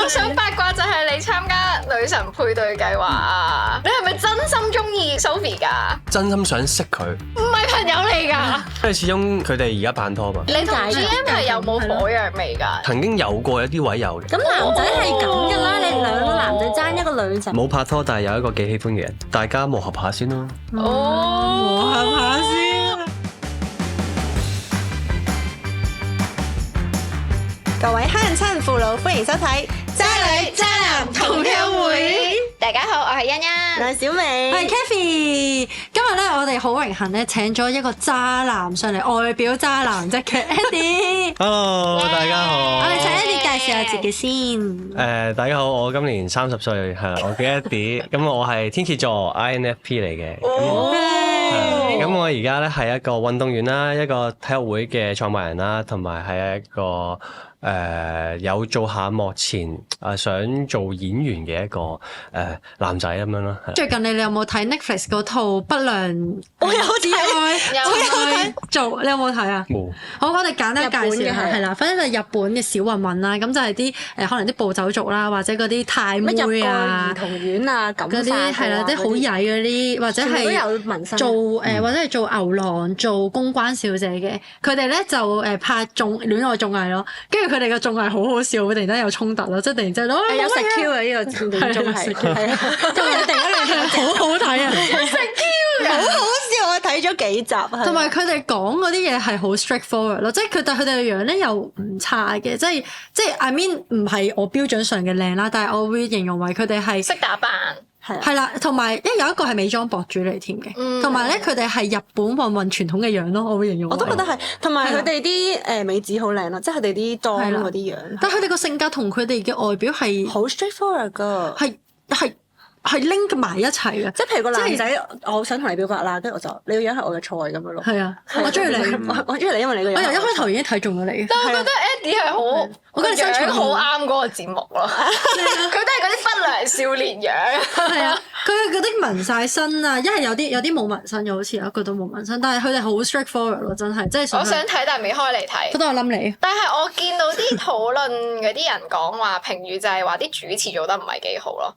我想八卦就係你參加女神配對計劃啊！你係咪真心中意 Sophie 㗎？真心想識佢，唔係朋友嚟㗎。因為始終佢哋而家拍拖嘛。你同 GM 係有冇火藥味㗎？曾經有過一啲位有嘅。咁男仔係咁㗎啦，你兩個男仔爭一個女仔。冇拍拖，但係有一個幾喜歡嘅人，大家磨合下先咯。哦，磨合下先。各位黑人親父老，歡迎收睇《渣女渣男同鄉會》。大家好，我係欣欣，我係小美，我係 Kathy。今日咧，我哋好榮幸咧請咗一個渣男上嚟，外表渣男啫嘅 Eddie。Hello，大家好。我哋請 Eddie 介紹下自己先。大家好，我今年30歲，係啦，我叫 Eddie。咁我係天蠍座 INFP 嚟嘅。咁我而家咧係一個運動員啦，一個體育會嘅創辦人啦，同埋係一個有做下幕前想做演員嘅一個男仔咁樣咯。最近你有冇睇 Netflix 嗰套《不良我有睇，做你有冇睇啊？冇。好，我哋簡單介紹下，日本嘅係啦，反正就係日本嘅小混混啦，咁就係啲可能啲暴走族啦，或者嗰啲太妹乜入過啊兒。童院啊，咁嗰啲係啦，啲好曳嗰啲，或者都係有紋身。做或者係做牛郎、做公關小姐嘅，佢哋咧就拍戀愛綜藝咯，跟住佢哋嘅綜藝好好笑，突然間有衝突咯，即係突然之間有食 Q 嘅呢個電綜係，係啊，突然間好好睇啊！好好笑，我睇咗幾集。同埋佢哋講嗰啲嘢係好 straightforward 咯，即係但係佢哋嘅樣咧又唔差嘅，即係 I mean 唔係我標準上嘅靚啦，但係我會形容為佢哋係識打扮。係啦，同埋有一個係美妝博主嚟添嘅，同埋咧佢哋係日本混混傳統嘅樣咯，我會形容為。我都覺得係，同埋佢哋啲美指好靚咯，即係佢哋啲妝嗰啲樣。但係佢哋個性格同佢哋嘅外表係好 straightforward 噶，係 link 埋一齊嘅，即係譬如個男仔，我好想同你表白啦，跟住我就你個樣係我嘅菜咁樣咯。係啊，我中意你，我中意你，因為你個樣。我由一開頭已經睇中咗你。但我覺得 Eddie 係好，我覺得你身材好啱嗰個節目咯。佢都係嗰啲不良少年樣。係啊，佢嗰啲紋晒身啊，一係有啲冇紋身嘅，好似有一個都冇紋身，但係佢哋好 straightforward 咯，真係，即係。我想睇，但係未開嚟睇。覺得我冧你。但係我見到啲討論嗰啲人講話評語就係話啲主持做得唔係幾好咯。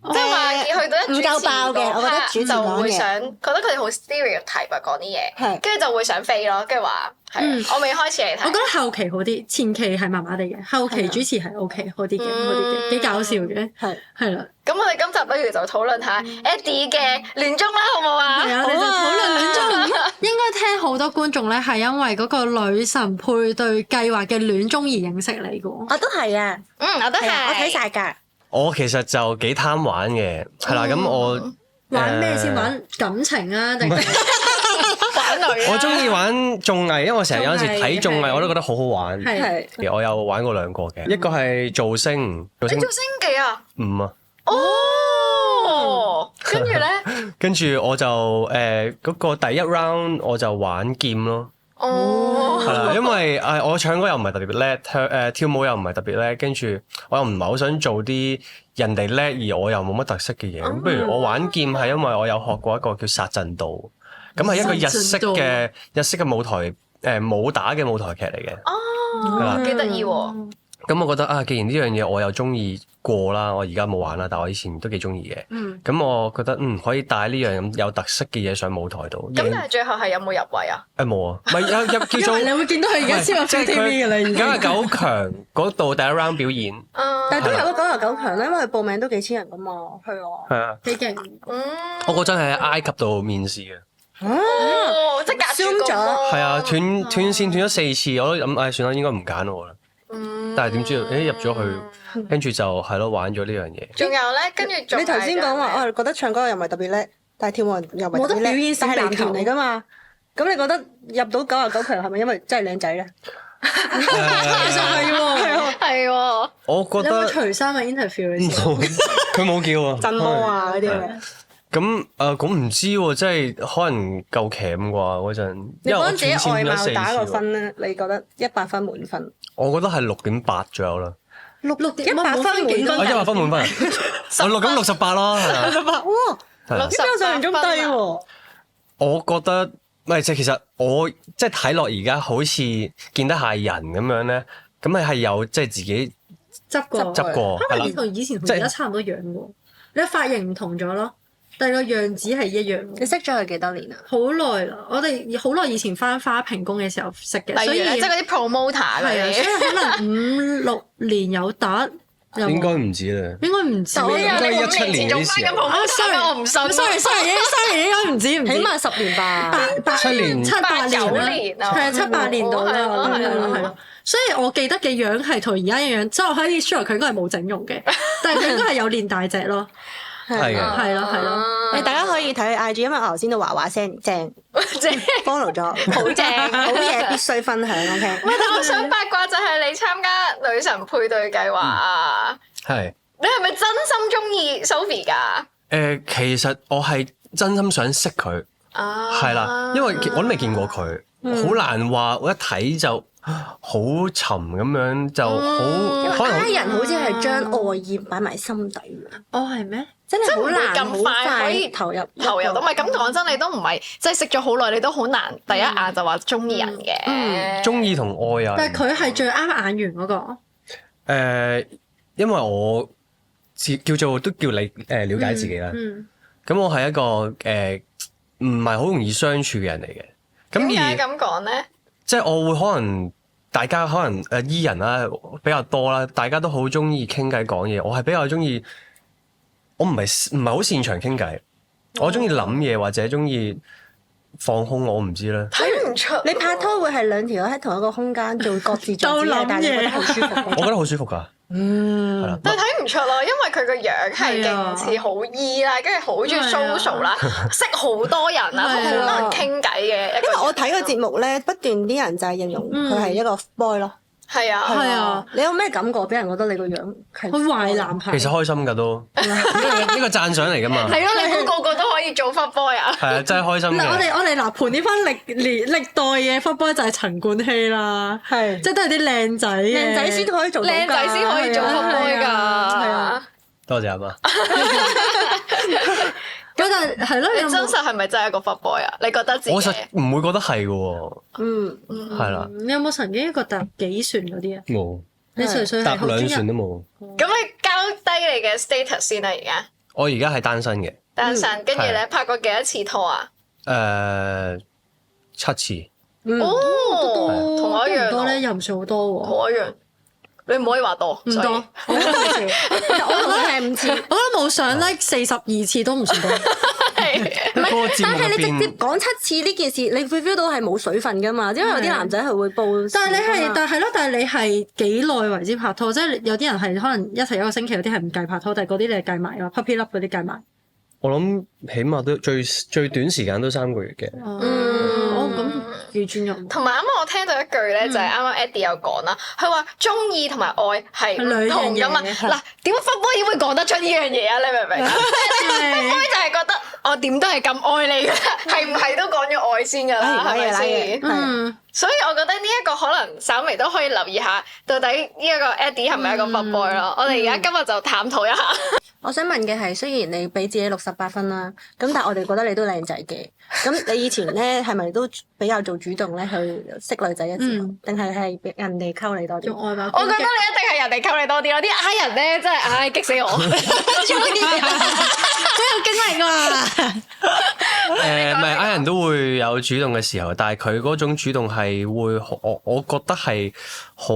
即係話去到一主持唔夠爆嘅，我覺得主持就講嘅會想覺得佢哋好 stereotype 講啲嘢，係跟住就會想飛咯，跟住話係我未開始嚟睇。我覺得後期好啲，前期係麻麻地嘅，後期主持係 OK 好啲嘅，幾搞笑嘅，係啦。咁我哋今集不如就討論下 Eddie 嘅戀綜啦，好唔好啊？係啊，我哋就討論戀綜。應該聽好多觀眾咧係因為嗰個女神配對計劃嘅戀綜而認識你嘅喎。我都係啊，我都係，我睇晒㗎。我其實就幾貪玩嘅，係啦，咁我玩咩先？玩感情啊，定係玩女啊？我中意玩綜藝，因為我成日有陣時睇綜藝我都覺得好好玩。係我有玩過2個嘅，一個係造星，你做星幾啊5啊。哦，跟住咧，跟住我就嗰個第一 round 我就玩劍咯。哦，係啦，因為我唱歌又唔係特別叻，跳舞又唔係特別叻，跟住我又唔係好想做啲人哋叻而我又冇乜特色嘅嘢。咁不如我玩劍係因為我有學過一個叫殺陣道，咁係一個日式嘅舞台武打嘅舞台劇嚟嘅。哦，幾得意喎！咁我覺得既然呢樣嘢我又中意過啦，我而家冇玩啦，但我以前都幾中意嘅。咁我覺得可以帶呢樣咁有特色嘅嘢上舞台度。咁但係最後係有冇入圍啊？冇啊，唔係有叫做你會見到佢而家超入 ViuTV 嘅啦，已經。 99強嗰度第一 round 表演。但係都有個99強咧，因為佢報名都幾千人噶嘛，係啊。係啊，幾勁。我嗰陣係喺埃及度面試嘅。哦，即係隔住咗。係啊，斷線斷咗4次，我都諗算啦，應該唔揀我啦。但係點知入咗去，跟住就係咯玩咗呢樣嘢。仲有咧，跟住你頭先講話，我覺得唱歌又唔係特別叻，但係跳舞又唔係特別叻，但係男團嚟噶嘛。咁你覺得入到99強係咪因為真係靚仔咧？其實係喎，係喎。我覺得有冇除衫嘅 interview 嘅時候？佢冇叫啊。震魔啊嗰啲咧。咁咁唔知喎，即係可能夠鉗啩嗰陣。你幫自己外貌4打個次分咧，你覺得100分滿分？我覺得係6.8左右啦。 100分滿分。 100分滿分。我咁68咯，係啊。 68哇！比我想象中低喎。我覺得唔係，即係其實我即係睇落而家好似見得下人咁樣咧，咁係有即係自己執過，執過，可能同以前同而家差唔多樣喎。你髮型唔同咗咯，但係個樣子係一樣。你識咗佢幾多年啊？好耐啦，我哋好耐以前返花屏工嘅時候識嘅，所以即係嗰啲 promoter 嗰係啊，啲。所以可能5-6年有得。應該唔止啦。應該唔止。應該17年嗰啲時候。sorry，我唔信。sorry，應該唔止，起碼10年吧。 7年、 7-8年啦，係啊，7-8年到啦，係咯。所以我記得嘅樣係同而家一樣，即係我可以 sure 佢應該係冇整容嘅，但係佢應該係有練大隻咯。係嘅，係咯。大家可以睇 IG，因為我頭先都話聲正，follow 咗，好正，好嘢必須分享。OK。喂，但我想八卦就係你參加女神配對計劃啊，係。你係咪真心中意 Sophie 㗎？其實我係真心想識佢，係啦，因為我都未見過佢，好難話我一睇就好沉咁樣，就好可能。人好似係將愛意擺埋心底㗎。哦，係咩？真係好難咁快可以投入到。唔係咁講真，你都唔係即係識咗好耐，你都好難第一眼就話中意人嘅。中意同愛啊！但係佢係最啱眼緣嗰個。因為我叫做都叫你了解自己啦。咁我係一個唔係好容易相處嘅人嚟嘅。點解咁講咧？即係我會可能大家可能E人啦比較多啦，大家都好中意傾偈講嘢。我係比較中意，我唔係好擅長傾偈，我中意諗嘢或者中意放空，我唔知啦。睇唔出你拍拖會係兩條友喺同一個空間做各自做自己，但係你覺得好舒服。我覺得好舒服㗎。係啦。但係睇唔出咯，因為佢個樣係勁似好 E 啦，跟住好中意 social 啦，識好多人啦，同好多人傾偈嘅。因為我睇個節目咧，不斷啲人就係形容佢係一個 boy 咯。係啊，你有咩感覺？俾人覺得你個樣係好壞男孩。其實開心㗎都，呢個讚賞嚟㗎嘛。係咯，你估個個都可以做 fuck boy 啊？係啊，真係開心嘅。我哋嗱盤點翻歷代嘅 fuck boy 就係陳冠希啦，即係都係啲靚仔嘅，靚仔先可以做，靚仔先可以做 fuck boy 㗎。係啊，多謝阿媽。但係咯，你真實係咪真係一個 fuck boy 啊？你覺得自己？我實唔會覺得係嘅喎。係啦。你有冇曾經一個搭幾船嗰啲啊？冇。你純粹搭兩船都冇。咁你交低你嘅 status 先啦，而家。我而家係單身嘅。單身，跟住咧拍過幾多次拖啊？7次。哦，同我一樣多咧，又唔算好多喎。同我一樣。你唔可以話多，唔多。我覺得係5次，我覺得冇上咧42次都唔算多。但係你直接講7次呢件事，你會 feel 到係冇水分噶嘛？因為有啲男仔係會報。但係你係幾耐為之拍拖？即係有啲人係可能一齊1個星期，有啲係唔計拍拖，但係嗰啲你係計埋啊 puppy love 嗰啲計埋。我諗起碼都最短時間都3個月嘅。咁幾專一。同埋啱啱我聽到一句咧，就係啱啱 Eddie 有講啦，佢話中意同埋愛係唔同噶嘛。嗱，點解 fuck boy 會講得出呢樣嘢啊？你明唔明啊？fuck boy 就係覺得我點都係咁愛你㗎，係唔係都講咗愛先㗎啦？係咪先？所以我覺得呢一個可能稍微都可以留意下，到底呢一個 Eddie 係咪一個 fuck boy 咯？我哋而家今日就探討一下。我想問嘅係，雖然你俾自己68分啦，咁但係我哋覺得你都靚仔嘅。咁你以前咧係咪都比較做主動咧去識女仔嘅時候，定係人哋溝你多啲？用愛吧。我覺得你一定係人哋溝你多啲咯，啲I人咧真係激死我，好有經歷㗎。唔係I人都會有主動嘅時候，但係佢嗰種主動係會我覺得係好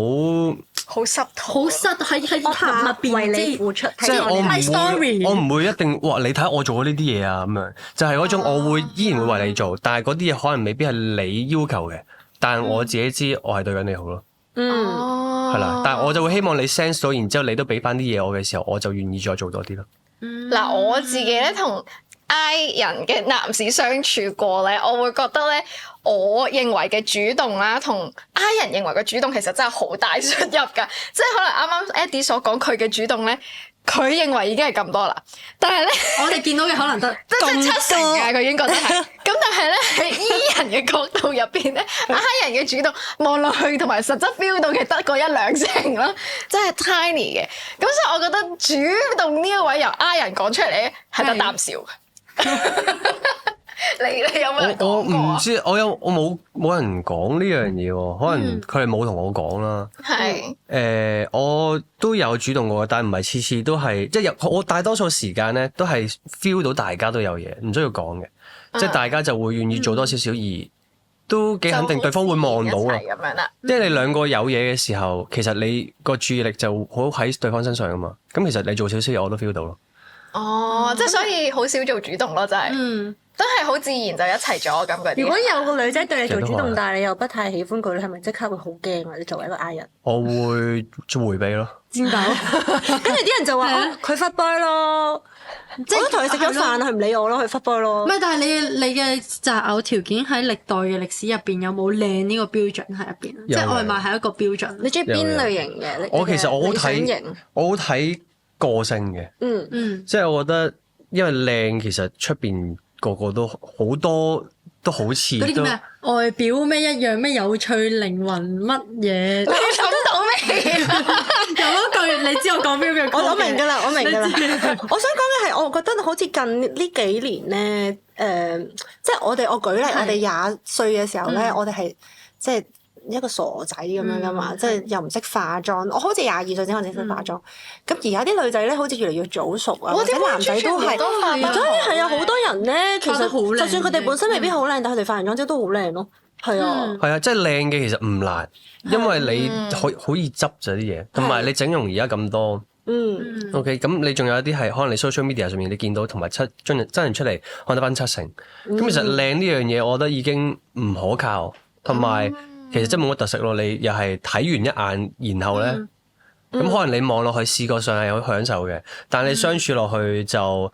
濕，喺下邊為你付出。即係我唔會一定哇！你睇我做咗呢啲嘢啊咁樣，就係嗰種我會依然會為你做，但係嗰啲嘢可能未必係你要求嘅，但係我自己知我係對緊你好咯。係啦，但係我就會希望你 sense 到，然之後你都俾翻啲嘢我嘅時候，我就願意再做多啲咯。嗱，我自己咧同I人嘅男士相處過咧，我會覺得咧，我認為嘅主動啦，同I人認為嘅主動其實真係好大出入㗎。即係可能啱啱 Eddie 所講佢嘅主動咧，佢認為已經係咁多啦，但係咧我哋見到嘅可能得即係7成嘅，佢已經覺得係。咁但係咧喺 E 人嘅角度入邊咧，I 人嘅主動望落去同埋實質 feel 到嘅得個1-2成咯，真係 tiny 嘅。咁所以我覺得主動呢一位由I 人講出嚟咧係得啖笑。你有冇人我講過啊？唔知，我冇人講呢樣嘢喎，可能佢哋冇同我講啦。係我都有主動過，但唔係次次都係，即係我大多數時間咧都係 feel 到大家都有嘢，唔需要講嘅，即係大家就會願意做多少少，而都幾肯定對方會望到啊。咁樣啦。即係你兩個有嘢嘅時候，其實你個注意力就好喺對方身上噶嘛。咁其實你做少少嘢我都 feel 到咯。哦，即係所以好少做主動咯，真係。都係好自然就一齊咗咁嗰啲。如果有個女仔對你做主動，其實都係但係你又不太喜歡佢，你係咪即刻會好驚啊？你作為一個 I 人，我會迴避咯。點解？跟住啲人就話：哦，佢 fuck boy 咯，即係同佢食咗飯，佢唔理我咯，佢 fuck boy 咯唔。係，但係你嘅擇偶條件喺歷代嘅歷史入邊有冇靚呢個標準喺入邊？即係外貌係一個標準。你中意邊類型嘅？我其實我好理想睇型，我好睇個性嘅。即係我覺得，因為靚其實出邊個個都好多都好似都嗰啲叫咩啊？外表咩一樣咩有趣靈魂乜嘢？你諗到咩？有一句你知我講邊個？我明㗎啦，我明㗎啦。我想講嘅係，我覺得好似近呢幾年咧，即係我舉例，我哋20歲嘅時候咧，我哋係即係一個傻仔咁樣噶嘛，即係又唔識化妝。我好似22歲先開始識化妝。咁而家啲女仔咧，好似越嚟越早熟啊，或者男仔都係。而家係啊，好多人咧，其實就算佢哋本身未必好靚，但係佢哋化完妝之後都好靚咯。係啊，係啊，即係靚嘅其實唔難，因為你好易執咗啲嘢，同埋你整容而家咁多。OK，咁你仲有一啲係可能你 social media 上面你見到，同埋真人出嚟可能得返70%。咁其實靚呢樣嘢，我覺得已經唔可靠，同埋其實真係冇乜特色咯。你又係睇完一眼，然後咧，咁可能你望落去視覺上係好享受嘅，但係你相處落去就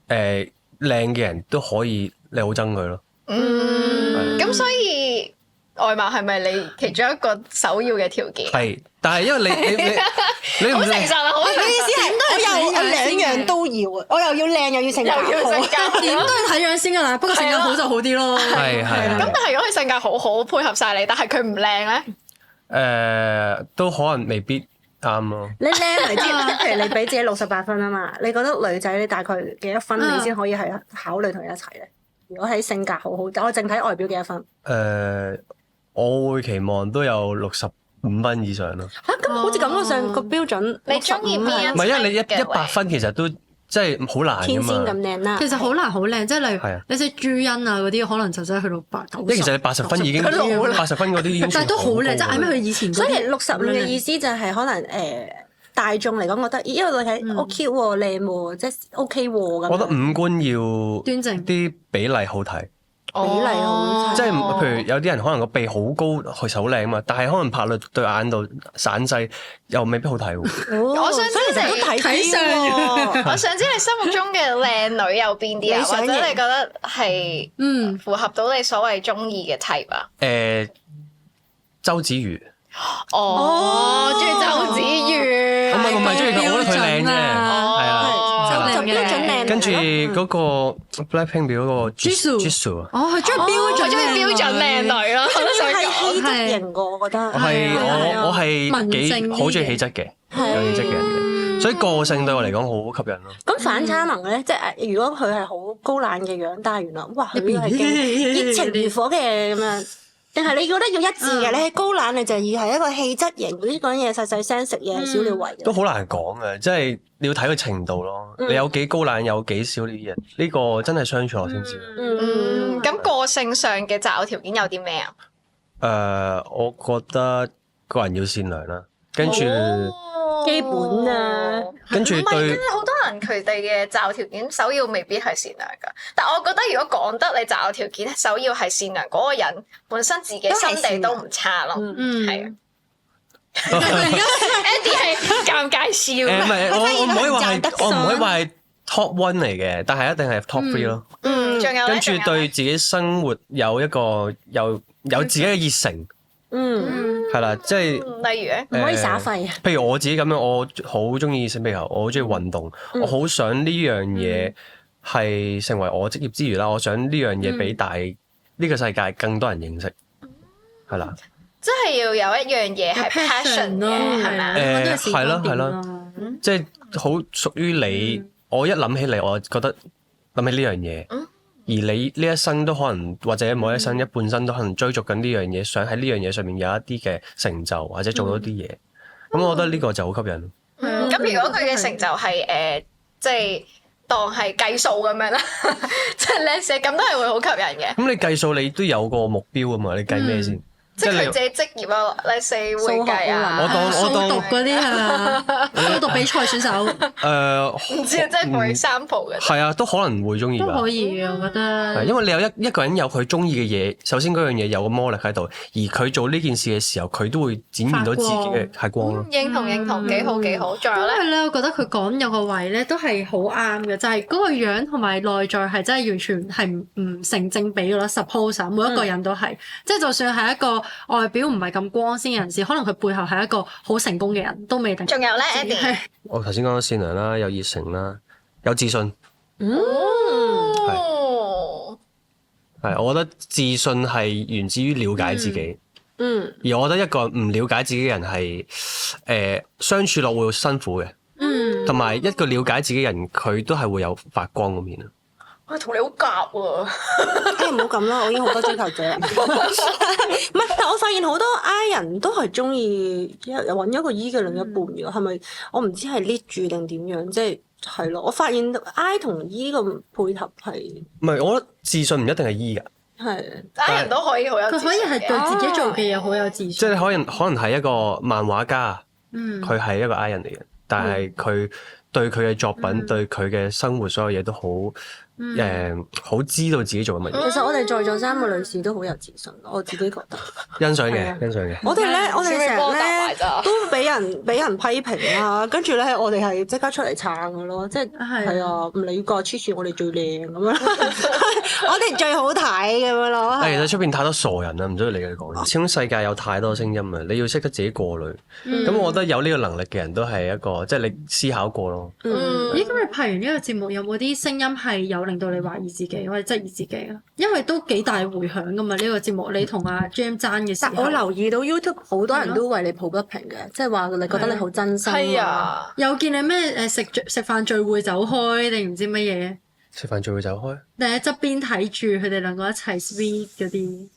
靚嘅人都可以你好憎佢咯。咁所以外貌係咪你其中一個首要嘅條件？係，但係因為你唔好誠實啊！好誠實。意思係我兩樣都要啊，我又要靚又要性格好。又要性格點都要睇樣先㗎啦，不過性格好就好啲咯。係咁但係如果佢性格好好配合晒你，但係佢唔靚咧？都可能未必啱咯。你靚為之，譬如你俾自己68分啊嘛，你覺得女仔你大概幾多分你先可以係考慮同佢一齊咧？如果喺性格好好，我淨睇外表幾多分？我會期望都有65分以上咯。嚇，咁好似感覺上個標準，你中意邊一？唔係，因為你100分其實都即係好難天仙咁㗎嘛。靚啦。其實好難好靚，即係例如係啊你識朱茵啊嗰啲，可能就真係去到8、90。因為其實你80分已經80分嗰啲已經，但係都好靚，即係嗌咩？佢以前嗰啲所以65嘅意思就係可能大眾嚟講覺得，因為女仔 OK 喎、靚喎，即係 OK 喎咁。我覺得五官要端正啲比例好睇。比例好即係譬如有啲人可能個鼻好高，其實好靚啊嘛，但係可能拍落對眼度散細，又未必好睇喎。我想知成日都睇睇相相。我想知你心目中嘅靚女有邊啲啊？或者你覺得係符合到你所謂中意嘅 type 啊？周子瑜。中意周子瑜。唔係中意佢，我覺得佢靚啫。係啊。就標準靚。跟住嗰個 Blackpink 表嗰個 Jisoo 啊，佢中意佢中意標準靚女咯，我都想係講。氣質型個，我覺得。我係文靜啲好中意氣質嘅，有氣質嘅人嘅，所以個性對我嚟講好吸引咯。咁反差萌咧，即係如果佢係好高冷嘅樣，但係原來哇佢係勁熱情如火嘅咁樣，定係你覺得要一致嘅？你係高冷，你就要係一個氣質型，嗰啲講嘢細細聲，食嘢少料為。都好難講嘅，即係你要睇個程度咯。你有幾高冷，有幾少呢啲人，呢個真係相處落先知。咁個性上嘅擇偶條件有啲咩啊？我覺得個人要善良啦，跟住基本啊，跟住對好多人佢哋嘅擇偶條件首要未必係善良㗎，但我覺得如果講得你擇偶條件首要係善良，嗰個人本身自己心地都唔差咯，係啊。Andy 係尷尬笑。唔係，我唔可以話係 top one 嚟嘅，但係一定係 top three 咯。仲有跟住對自己生活有一個有自己嘅熱誠。係啦，即係例如咧，唔可以耍廢啊。譬如我自己咁樣，我好中意性皮球，我好中意運動，我好想呢樣嘢係成為我職業之餘啦，我想呢樣嘢俾呢個世界更多人認識，係啦。即係要有一樣嘢係 passion 嘅，係咪啊？係咯，即係好屬於你。我一諗起嚟，我覺得諗起呢樣嘢，你呢一生都可能或者某一生一半生都可能追逐緊呢樣嘢，想喺呢樣嘢上面有一啲嘅成就或者做到啲嘢。咁我覺得呢個就好吸引。咁如果佢嘅成就係即係當係計數咁樣啦，即係叻寫咁都係會好吸引嘅。咁你計數你都有個目標啊嘛？你計咩先？即係佢自己職業啊，你四會計啊，數獨嗰啲係嘛？數獨比賽選手唔知啊，即係 for example 嘅。係啊，都可能會中意㗎。都可以嘅，我覺得。係因為你有一個人有佢中意嘅嘢，首先嗰樣嘢有個魔力喺度，而佢做呢件事嘅時候，佢都會展現到自己嘅係光咯。認同，幾好幾好。仲有咧？因為咧，我覺得佢講有個位咧都係好啱嘅，就係嗰個樣同埋內在係真係完全係唔成正比嘅咯。Suppose 每一個人都係，即係就算係一個外表唔係咁光鮮嘅人士，可能佢背後係一個好成功嘅人都未定。仲有咧，Eddie，我頭先講咗善良啦，有熱誠啦，有自信。係，我覺得自信係源自於了解自己。而我覺得一個唔了解自己嘅人係相處落會辛苦嘅。同埋一個了解自己嘅人，佢都係會有發光嗰面啊！我同你好夾喎，唔好咁啦，我已經好多追求者。唔係，但我發現好多 I 人都係中意揾一個 E 嘅另一半嘅，係咪？我唔知係 lead 住定點樣，即係咯。我發現 I 同 E 嘅配合係唔係？我覺得自信唔一定係 E 㗎。係 I 人都可以好有自信嘅，佢可以係對自己做嘅嘢好有自信。即係可能係一個漫畫家，佢係一個 I 人嚟嘅，但係佢對佢嘅作品、對佢嘅生活所有嘢都好。好知道自己做緊乜嘢。其實我哋在座3個女士都好有自信，我自己覺得。欣賞嘅，欣賞嘅。我哋成日咧都俾人批評啦，跟住咧我哋係即刻出嚟撐嘅咯，即係啊，唔理個黐線，我哋最靚咁樣，我哋最好睇咁樣咯。其實出邊太多傻人啦，唔需要理佢講。始終世界有太多聲音啊，你要識得自己過濾。咁我覺得有呢個能力嘅人都係一個，即係你思考過咯。咦？咁你拍完呢個節目有冇啲聲音係有令到你懷疑自己或者質疑自己啊？因為都幾大迴響噶嘛呢個節目，你同阿 Jam 爭嘅時候。但我留意到 YouTube 好多人都為你抱不平嘅，即係話你覺得你好真心。係啊，又見你咩食飯聚會走開定唔知乜嘢？食飯聚會走開？定喺側邊睇住佢哋兩個一齊 sweet 嗰啲？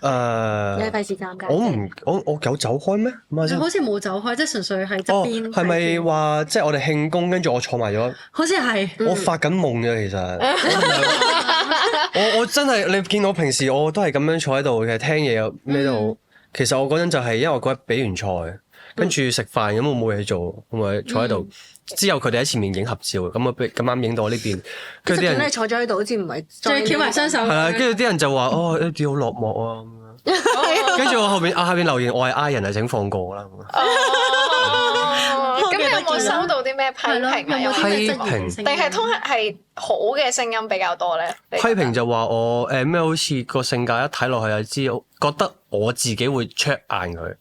你係費事尷尬。我有走開咩？你好似冇走開，即係純粹係側邊。係咪話即係我哋慶功，跟住我坐埋咗？好似係。我發緊夢嘅其實。我真係你見我平時我都係咁樣坐喺度嘅，聽嘢又咩都好。其實我嗰陣就係因為我嗰日比完賽，跟住食飯咁我冇嘢做，咁咪坐喺度。之後佢哋喺前面影合照，咁我咁啱影到我呢邊。跟住啲人坐咗喺度，好似唔係再翹埋雙手。係啊，跟住啲人就話：哦，呢啲好落寞啊咁樣。跟住我下邊留言，我係 I 人啊，請放過我啦。咁你有冇收到啲咩批評啊？批評定係通常係好嘅聲音比較多咧？批評就話我咩好似個性格一睇落去就知，覺得我自己會灼硬佢。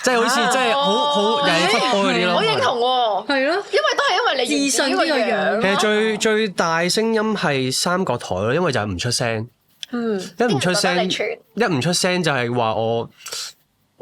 即係好似即係好曳忽波嗰啲咯，我認同喎，係咯，因為都係因為你自信呢個樣。其實最大聲音係三角台咯，因為就係唔出聲。一唔出聲就係話我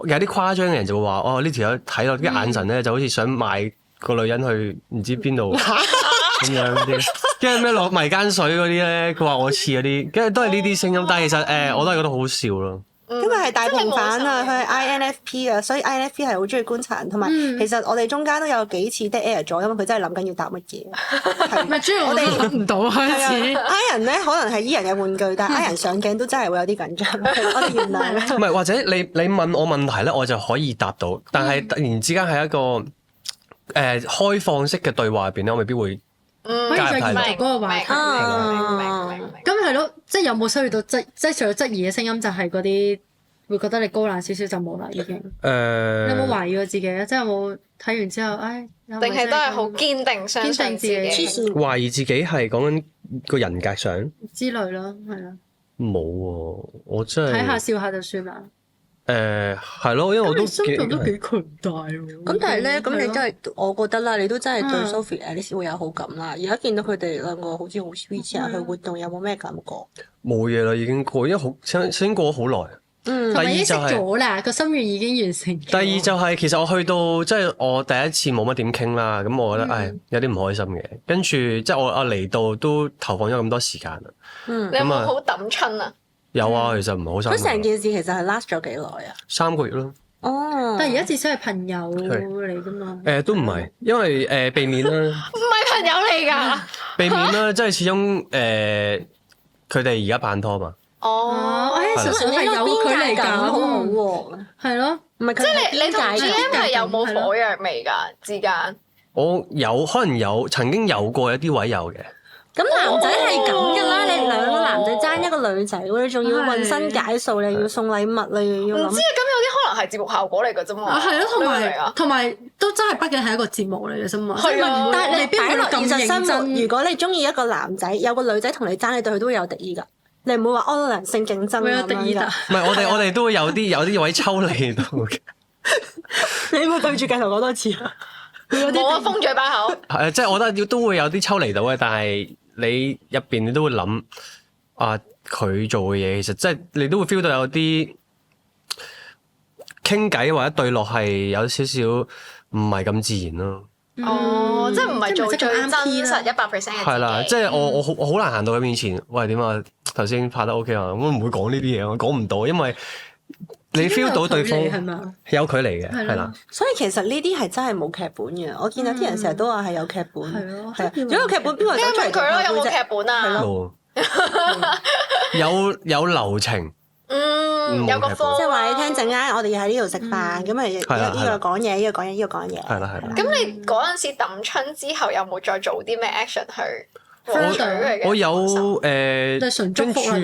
有啲誇張嘅人就會話：哦，呢條友睇落啲眼神咧，就好似想賣個女人去唔知邊度咁樣啲。跟住咩落迷奸水嗰啲咧，佢話我似嗰啲，跟住都係呢啲聲音。但係其實我都係覺得好笑咯。因為係大平反啊，佢係 INFP 啊，所以 INFP 係好中意觀察人，同埋其實我哋中間都有幾次 dead air 咗，因為佢真係諗緊要答乜嘢。唔係主要我哋諗唔到開始。I 人咧可能係 E 人嘅玩具，但係 I 人上鏡都真係會有啲緊張。我哋原諒。唔係，或者你問我問題咧，我就可以答到，但係突然之間係一個開放式嘅對話入邊咧，我未必會加入太多嗰個話題。咁係咯，即係有冇收到即係除咗質疑嘅聲音，就係嗰啲會覺得你高冷少少就冇啦，已經。你有冇懷疑過自己咧？即係有冇睇完之後，定係都係好堅定相信自己？懷疑自己係講緊個人格上之類咯，係啦。冇喎，我真係睇下笑下就算啦。係咯，因為我都心臟都幾強大喎。咁但係咧，咁你真係，我覺得啦，你都真係對 Sophie Alice 會有好感啦。而家見到佢哋兩個好似好 sweet 啊，去活動有冇咩感覺？冇嘢啦，已經過，因為已經過咗好耐。第二已經識就係咗啦，個心願已經完成咗。第二就係其實我去到即係我第一次冇乜點傾啦，咁我覺得有啲唔開心嘅。跟住即係我嚟到都投放咗咁多時間啦。你有冇好抌春啊？有啊，其實唔係好佢成件事其實係 last 咗幾耐啊？3個月咯。哦，但係而家至少係朋友嚟㗎嘛。都唔係，因為避免啦，唔係朋友嚟㗎。避免啦，即係始終佢哋而家拍拖嘛。哦，純粹係有距離感，好好喎。係咯，唔係即係你同邊界 GM 係有冇火藥味㗎之間？我可能曾經有過一啲位有嘅。咁男仔係咁㗎啦，你兩個男仔爭一個女仔喎，你仲要渾身解數，你要送禮物，你要諗。唔知啊，咁有啲可能係節目效果嚟㗎啫嘛。係咯，你明唔明啊同埋都真係畢竟係一個節目嚟嘅啫嘛。係啊但係你邊會擺落現實生活，咁認真？如果你中意一個男仔，有個女仔同你爭，你對佢都會有敵意㗎。你唔會話良性競爭會有咁樣敵意㗎。唔係我哋都會有啲位抽離到嘅。你有冇對住鏡頭講多次啊？冇啊，封嘴把口。係即係我覺得都會有啲抽離到嘅，但係你入邊你都會諗啊，佢做嘅嘢其實即係你都會 feel 到有啲傾偈或者對落係有少少唔係咁自然咯。哦，即係唔係做最真即係唔係實100%嘅自己。係啦，即係我好難行到佢面前，喂點啊？頭先拍得 OK 啊，我唔會講呢啲嘢，我講唔到，因為你 feel 到對方係嘛？有距離嘅，係係啦。所以其實呢啲係真係冇劇本嘅。我見有啲人成日都話係有劇本，係咯係啊。如果有劇本，邊個你走出嚟問佢咯，有冇劇劇本啊？有流程，有個科。即係話你聽陣間，我哋要喺呢度食飯，咁咪呢個講嘢，呢個講嘢，呢個講嘢。係啦係啦。咁你嗰陣時抌春之後，有冇再做啲咩 action 去獲取佢嘅？我有就係純跟祝福啦住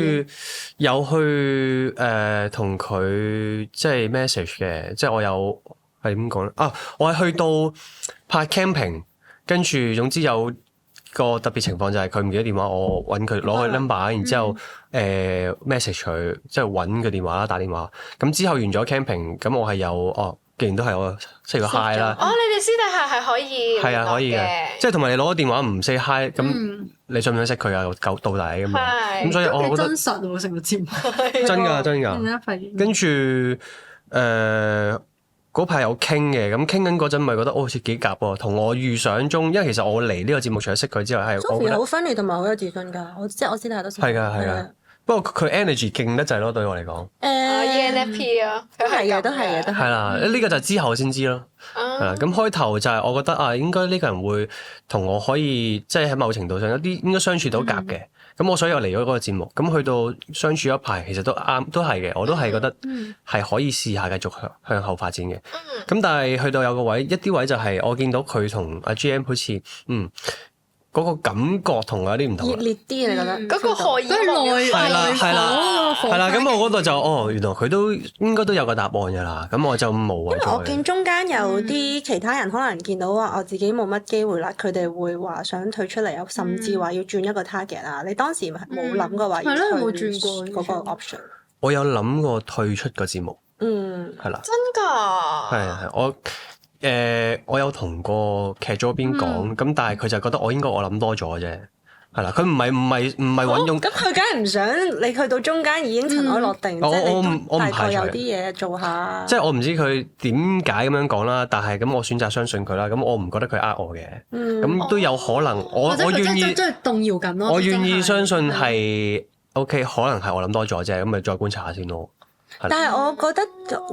有去同佢即係 message 嘅，即係我有係點講咧？啊，我係去到拍 camping，跟住總之有個特別情況就係佢唔記得電話，我揾佢攞佢 number，然之後message 佢，即係揾佢電話啦，打電話。咁之後完咗 camping，咁我係有既然都係我 say 個 hi 啦。哦，你哋私底下係可以係啊，可以嘅，即係同埋你攞個電話唔 say hi，咁你想唔想識佢啊？到底咁嘛？係咁所以我覺得真實喎成個節目，真㗎真㗎。跟住嗰排有傾嘅，咁傾緊嗰陣咪覺得好似幾夾喎，同我預想中，因為其實我嚟呢個節目除咗識佢之外，係我覺 Sophie 得好 funny 同埋好有自信㗎。我知大家都識。係㗎。不過佢 energy 勁得滯咯，對我嚟講。ENFP 啊，都係嘅，都係嘅，都係。係啦，呢個就之後先知咯。係啦，咁開頭就係我覺得啊，應該呢個人會同我可以即係喺某程度上有啲應該相處到夾嘅。咁所以我嚟咗嗰個節目，咁去到相處一排，其實都啱，都係嘅。我都係覺得係可以試下繼續向後發展嘅。咁但係去到有個位，一啲位就係我見到佢同阿 GM 好似嗰個感覺同我有啲唔同。熱烈啲啊！你覺得？嗰個荷爾蒙係啦係啦係啦，咁我嗰度就原來佢都應該都有個答案㗎啦。咁我就無謂。因為我見中間有啲其他人可能見到話我自己冇乜機會啦，佢哋會話想退出嚟，甚至話要轉一個 target 啊。你當時冇諗過話要退嗰個 option？我有諗過退出個節目。係啦。真㗎？係我有同個劇組嗰邊講，咁但係佢就覺得我諗多咗啫，係啦，佢唔係揾用。咁佢梗係唔想你去到中間已經塵埃落定，即係你大概有啲嘢做下。即係我唔知佢點解咁樣講啦，但係咁我選擇相信佢啦，咁我唔覺得佢呃我嘅，咁都有可能我願意即係動搖緊咯。我願意相信係 OK，可能係我諗多咗啫，咁咪再觀察下先咯。但係我覺得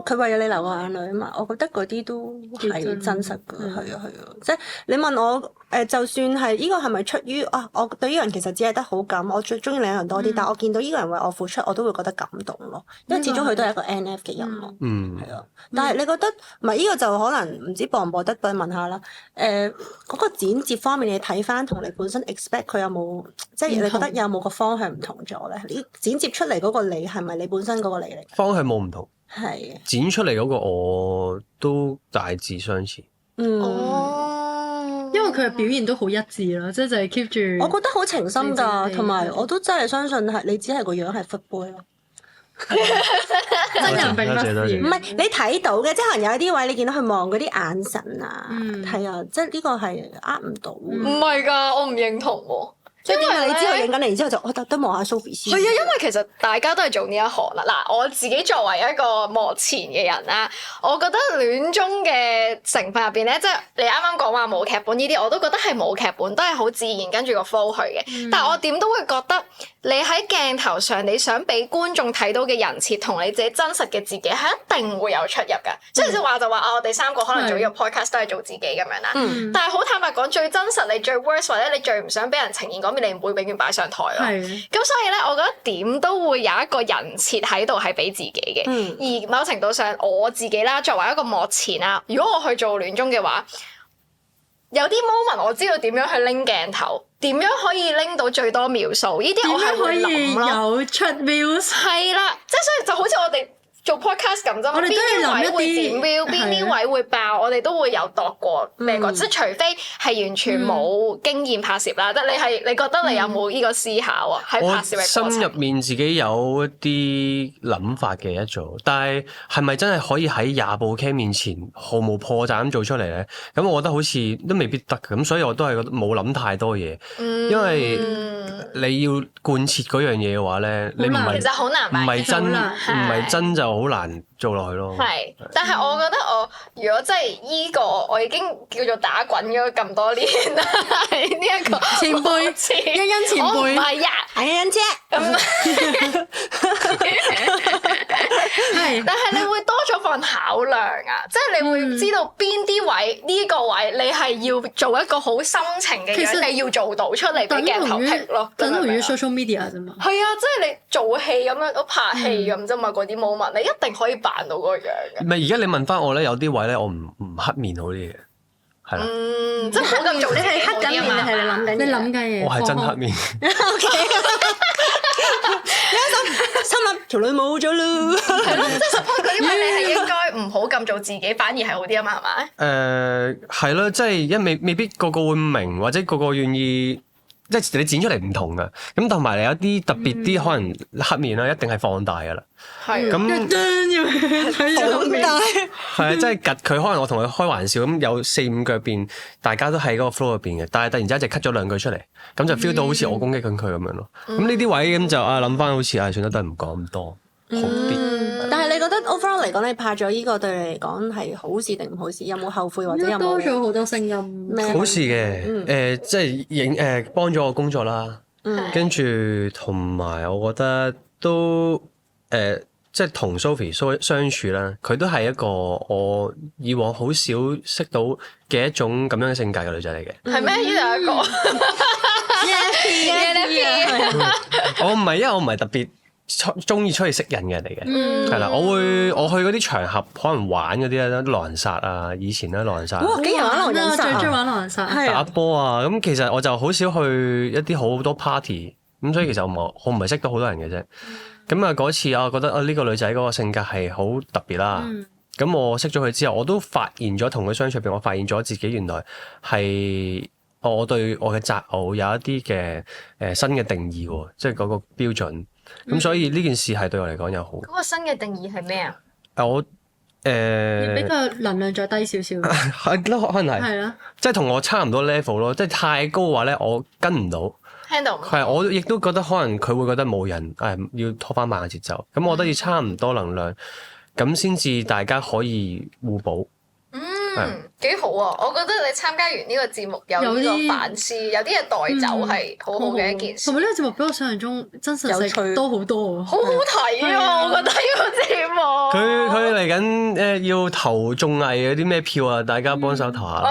佢為咗你流個眼淚啊嘛，我覺得嗰啲都係真實㗎，係啊，即係你問我就算係呢個係咪出於我對呢個人其實只係得好感，我最中意另一個人多啲，但係我見到呢個人為我付出，我都會覺得感動咯，因為始終佢都係一個 NF 嘅人咯，係啊。但係你覺得唔係呢個就可能唔知播唔播得，不如問下啦。嗰個剪接方面，你睇翻同你本身 expect 佢有冇，即係你覺得有冇個方向唔同咗咧？你剪接出嚟嗰個你係咪你本身嗰個你嚟？方向冇唔同，係剪出嚟嗰個我都大致相似。哦，因為佢嘅表現都好一致咯，即係就係 keep 住。我覺得好情深㗎，同埋我都真係相信係你只係個樣係 fit boy 咯。真人並不是。唔係你睇到嘅，即係可能有啲位你見到佢望嗰啲眼神啊，係啊，即係呢個係呃唔到。唔係㗎，我唔認同喎。所以點解你知佢影緊你，然之後就我特登望下 Sophie 先。係啊，因為其實大家都係做呢一行啦。嗱，我自己作為一個幕前嘅人啦，我覺得戀綜嘅成分入邊咧，即係你啱啱講話冇劇本呢啲，我都覺得係冇劇本，都係好自然跟住個 flow 去嘅。但係我點都會覺得你喺鏡頭上你想俾觀眾睇到嘅人設同你自己真實嘅自己係一定會有出入㗎。即係話就話我哋3個可能做呢個 podcast 都係做自己咁樣啦。但係好坦白講，最真實你最 worst 或者你最唔想俾人呈現嗰面，你唔會永遠擺上台咯。咁所以咧，我覺得點都會有一個人設喺度係俾自己嘅。而某程度上，我自己啦，作為一個幕前啊，如果我去做戀綜嘅話，有啲 moment 我知道點樣去拎鏡頭，點樣可以拎到最多秒數，呢啲我係會諗咯。有出 views 係啦，即係所以就好似我哋做 podcast 咁啫嘛，我哋都要諗一啲邊啲位會點 view，邊啲位會爆，我哋都會有度過咩個，即係除非係完全冇經驗拍攝啦，即係你覺得你有冇呢個思考啊？喺拍攝嘅過程，我心入面自己有一啲諗法嘅一做，但係係咪真係可以喺廿部 cam 面前毫無破綻咁做出嚟咧？咁我覺得好似都未必得嘅，咁所以我都係覺得冇諗太多嘢，因為你要貫徹嗰樣嘢嘅話咧，你唔係其實好難，唔係真就好難做落去咯。係，但係我覺得我如果真係依個我已經叫做打滾咗咁多年啦，喺呢一個前輩欣欣前輩，唔係呀，係欣姐。係，但係你會多咗份考量啊，即係你會知道邊啲位呢個位你係要做一個好深情嘅樣，你要做到出嚟俾鏡頭剔咯。等同於 social media 啫嘛。係啊，即係你做戲咁樣都拍戲咁啫嘛，嗰啲 moment 你一定可以扮到嗰個樣嘅。唔係而家你問翻我咧，有啲位咧我唔黑面好啲嘅，係啦。即係冇咁做，你係黑緊面定係你諗緊？你諗緊嘢？我係真黑面。心諗條女冇咗咯。係咯，即係 suppose 嗰啲位你係應該唔好咁做自己，反而係好啲啊嘛，係咪？係咯，即係未必個個會明，或者個個願意，即係你剪出嚟唔同噶。咁同埋你有啲特別啲，可能黑面啦，一定係放大噶啦。係咁放大係啊，即係趌佢，可能我同佢開玩笑咁，有4-5句入邊，大家都喺嗰個 flow 入邊嘅，但係突然之間就 cut 咗2句出嚟，咁就 feel 到好似我攻擊緊佢咁樣咯。咁呢啲位咁就諗翻好似算啦，都係唔講咁多好啲。但係你覺得 overall 嚟講，你拍咗呢個對你嚟講係好事定唔好事？有冇後悔或者有冇多咗好多聲音？好事嘅，即係幫咗我工作啦，跟住同埋我覺得都即係同 Sophie 相處啦，佢都係一個我以往好少識到嘅一種咁樣嘅性格嘅女仔嚟嘅。係咩？呢度有一個我唔係，因為我唔係特別中意出去識人嘅人嚟嘅，係啦，我去嗰啲場合可能玩嗰啲咧，狼人殺啊，以前咧狼人殺，哇，竟然玩狼人殺，最中意玩狼人殺，打波啊，咁其實我就好少去一啲好多 party，咁所以其實我唔係識到好多人嘅啫。咁啊嗰次我覺得呢個女仔嗰個性格係好特別啦。咁我識咗佢之後，我都發現咗同佢相處入邊，我發現咗自己原來係我對我嘅擇偶有一啲嘅新嘅定義喎，即係嗰個標準。咁所以呢件事係對我嚟講有好。嗰個新嘅定義係咩啊？我比較能量再低少少。係咯，可能係。係啦。即係同我差唔多 level 咯，即係太高嘅話咧，我跟唔到。handle 係，我亦都覺得可能佢會覺得冇人要拖翻慢嘅節奏。咁我覺得要差唔多能量，咁先至大家可以互補。幾好啊！我覺得你參加完呢個節目有呢個反思，有啲嘢帶走係好好嘅一件事。同埋呢個節目比我想象中真實性多好多，好好睇啊！我覺得呢個節目。佢嚟緊要投綜藝嗰啲咩票啊？大家幫手投下。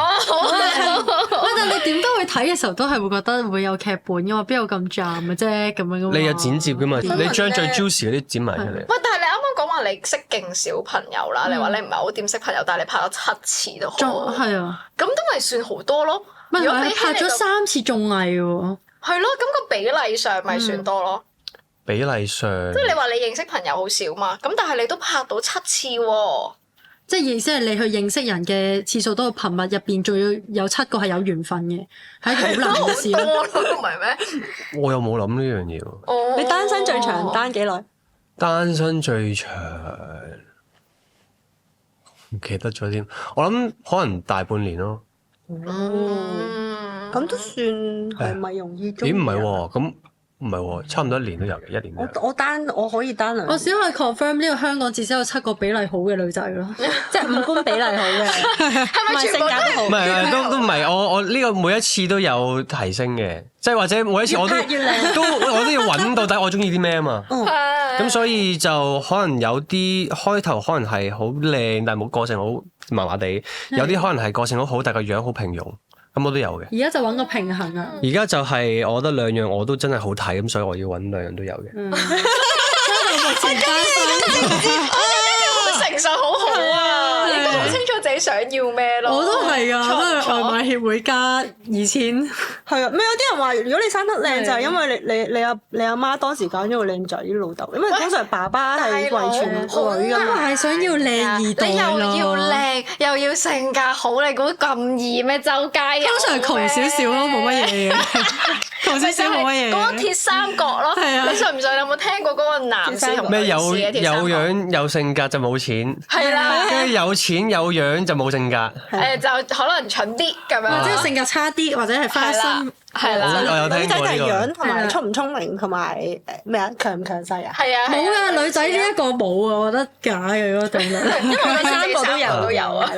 但你點都會睇嘅時候，都係會覺得會有劇本嘅嘛？邊有咁賺嘅啫？咁樣嘅嘛。你有剪接嘅嘛？你將最 juicy 嗰啲剪埋出嚟。喂，但係你啱啱講話你識勁小朋友啦，你話你唔係好掂識朋友，但係你拍咗7次都好。係啊。咁都咪算好多咯。如果你拍咗3次綜藝喎。係咯，咁個比例上咪算多咯。比例上。即係你話你認識朋友好少嘛？咁但係你都拍到7次喎。即係意思係你去認識人嘅次數都好頻密，入邊仲要有7個係有緣分嘅，係一件好難嘅事咯。唔係咩？我又冇諗呢樣嘢喎。你單身最長單幾耐？單身最長唔記得咗添，我諗可能大半年咯。咁都算係咪容易中意？咦唔係喎，咁唔係喎，差唔多1年都有嘅，1年都有。我可以單兩。我只可以 confirm 呢個香港至少有7個比例好嘅女仔咯，即係五官比例好嘅，係咪性格都好。唔係都唔係，我呢個每一次都有提升嘅，即係或者每一次我都我都要揾到底我中意啲咩啊嘛。咁所以就可能有啲開頭可能係好靚，但係冇個性好麻麻地；有啲可能係個性好好，但係個樣好平庸。咁我都有嘅。而家就揾個平衡啊！而家就係我覺得兩樣我都真係好睇，咁所以我要揾兩樣都有嘅。成熟好好啊！應該好清楚自己想要咩咯。我都係啊，我都係外賣協會加2000。係啊，咩有啲人話，如果你生得靚就係因為你阿媽當時揀咗個靚仔老豆，因為通常爸爸係遺傳女㗎嘛。係想要靚二代咯，你又要靚又要性格好，你估咁易咩？周街通常窮少少咯，冇乜嘢嘅，窮少少冇乜嘢。嗰個鐵三角咯，你信唔信？你有冇聽過嗰個男士同咩有有樣有性格就冇錢，係啦，跟住有錢有樣就冇性格。就可能蠢啲咁樣，即係性格差啲，或者係花心。係啦，我有聽過呢個。女仔就係樣同埋聰唔聰明同埋咩啊強唔強勢啊？係啊，冇啊，女仔呢一個冇啊，我覺得假嘅嗰個定律。因為我三個都有啊。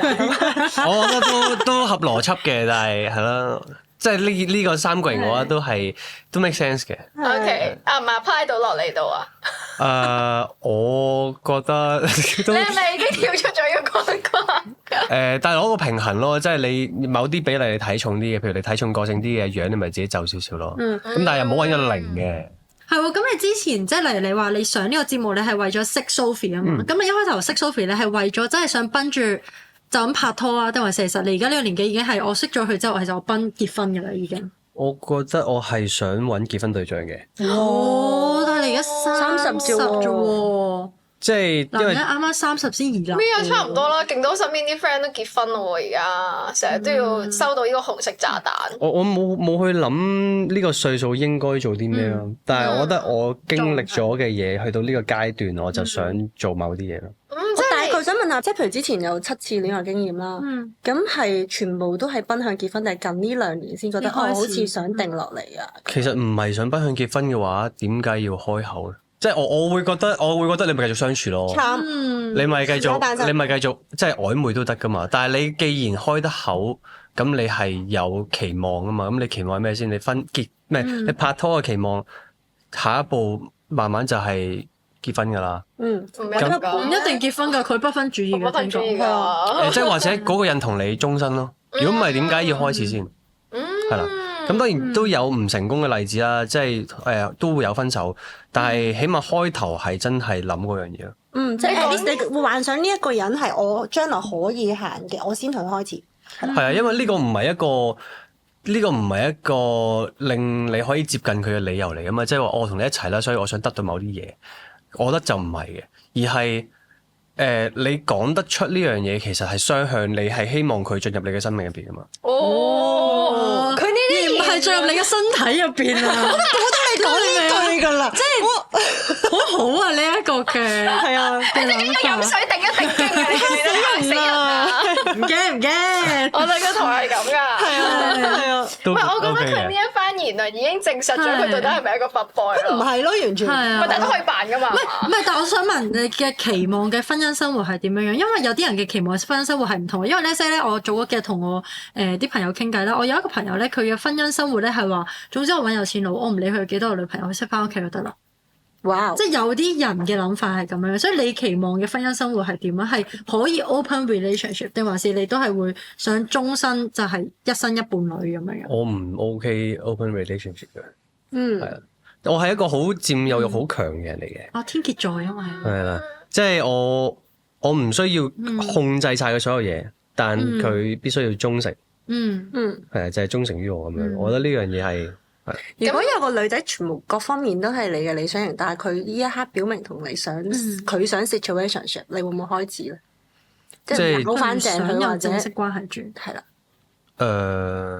我覺得都合邏輯嘅，但係係咯，即係呢個3個型我覺得都 make sense 嘅。OK，唔係 apply 到落嚟度啊？我覺得都你係咪已經跳出咗呢個框框？但係攞個平衡咯，即係你某啲比例你睇重啲嘅，譬如你睇重個性啲嘅樣，你咪自己就少少咯。咁但係又唔好揾個0嘅。係喎，咁你之前即係例如你話你上呢個節目，你係為咗識 Sophie 啊嘛。咁你一開頭識 Sophie，你係為咗真係想奔住就咁拍拖啊，定係其實你而家呢個年紀已經係我識咗佢之後，其實我奔結婚㗎啦已經。我覺得我係想揾結婚對象嘅。但係你而家30啫喎。即係因為啱啱30先移啦。咩啊？差唔多啦，勁多身邊啲 friend 都結婚咯喎，而家成日都要收到呢個紅色炸彈。我冇去諗呢個歲數應該做啲咩咯，但係我覺得我經歷咗嘅嘢去到呢個階段，我就想做某啲嘢咯。我大概想問下，即係譬如之前有7次戀愛經驗啦，咁係全部都係奔向結婚，定係近呢2年先覺得好似想定落嚟啊？其實唔係想奔向結婚嘅話，點解要開口咧？即係我會覺得你咪繼續相處咯，你咪繼續即係曖昧都得噶嘛。但係你既然開得口，咁你係有期望噶嘛。咁你期望係咩先？你拍拖嘅期望，下一步慢慢就係結婚噶啦。唔一定結婚㗎，佢不分主義嘅。不分主義㗎。即係或者嗰個人同你終身咯。如果唔係，點解要開始先？係啦。咁當然都有唔成功嘅例子啦，即係都會有分手，但係起碼開頭係真係諗嗰樣嘢咯。即係你會幻想呢一個人係我將來可以行嘅，我先同佢開始。係啊，因為呢個唔係一個令你可以接近佢嘅理由嚟㗎嘛，即係話我同你一齊啦，所以我想得到某啲嘢，我覺得就唔係嘅，而係你講得出呢樣嘢，其實係雙向，你係希望佢進入你嘅生命入邊㗎嘛。佢呢啲唔係進入你嘅身體入邊啊！我都係講呢句㗎啦，即係好好啊！呢一個嘅係啊，你知唔知飲水定一定驚啊？你死人啊！唔驚，我哋個台係咁㗎。係啊，唔係，我覺得佢呢一番言論已經證實咗佢到底係咪一個 fuck boy 咯？唔係咯，完全係啊，但係都可以扮㗎嘛。唔係，但係我想問你嘅期望嘅婚姻生活係點樣樣？因為有啲人嘅期望嘅婚姻生活係唔同嘅。因為咧，我早嗰幾日同我啲朋友傾偈啦，我有一個朋友咧，佢嘅婚姻生活咧係話，總之我揾有錢佬，我唔理佢有幾多個女朋友，佢識翻屋企就得啦。哇！即係有啲人嘅諗法係咁樣，所以你期望嘅婚姻生活係點啊？係可以 open relationship 定還是你都係會想終身就係一生一伴侶咁樣？我唔 OK open relationship 嘅。係啊，我係一個好佔有欲好強嘅人嚟嘅。天蠍座因為係啦，即係我唔需要控制晒佢所有嘢，但佢必須要忠誠。係啊，就係忠誠於我咁樣。我覺得呢樣嘢係。如果有個女仔全部各方面都係你嘅理想型，但係佢呢一刻表明同你想佢想 situationship， 你會唔會開始咧？即係撈翻正佢或者正式關係住係啦。